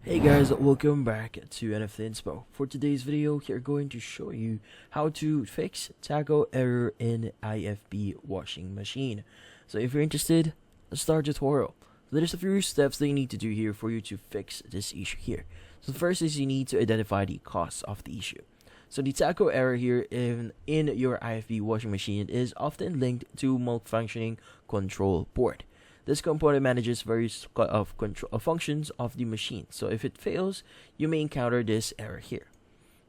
Hey guys, welcome back to NFT Inspo. For today's video, we're going to show you how to fix tACO error in IFB washing machine. So if you're interested, let's start the tutorial. So there's a few steps that you need to do here for you to fix this issue here. So the first is you need to identify the cause of the issue. So the tACO error here in your IFB washing machine is often linked to malfunctioning control board. This component manages various functions of the machine. So if it fails, you may encounter this error here.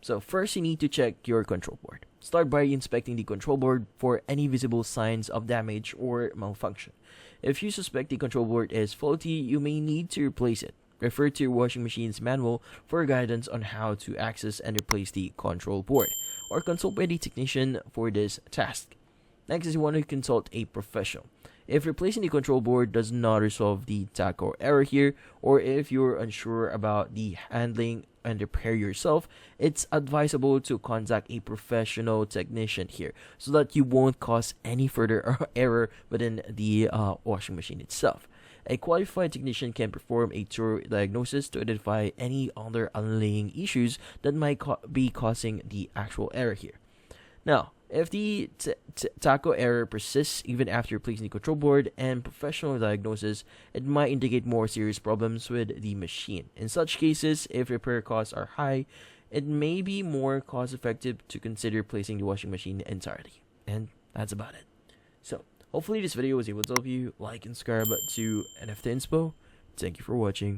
So first, you need to check your control board. Start by inspecting the control board for any visible signs of damage or malfunction. If you suspect the control board is faulty, you may need to replace it. Refer to your washing machine's manual for guidance on how to access and replace the control board, or consult with a technician for this task. Next is you want to consult a professional. If replacing the control board does not resolve the tACO error here, or if you're unsure about the handling and repair yourself, it's advisable to contact a professional technician here so that you won't cause any further error within the washing machine itself. A qualified technician can perform a thorough diagnosis to identify any other underlying issues that might be causing the actual error here. Now, if the tACO error persists even after replacing the control board and professional diagnosis, it might indicate more serious problems with the machine. In such cases, if repair costs are high, it may be more cost effective to consider replacing the washing machine entirely. And that's about it. So, hopefully this video was able to help you. Like and subscribe to NFT Inspo. Thank you for watching.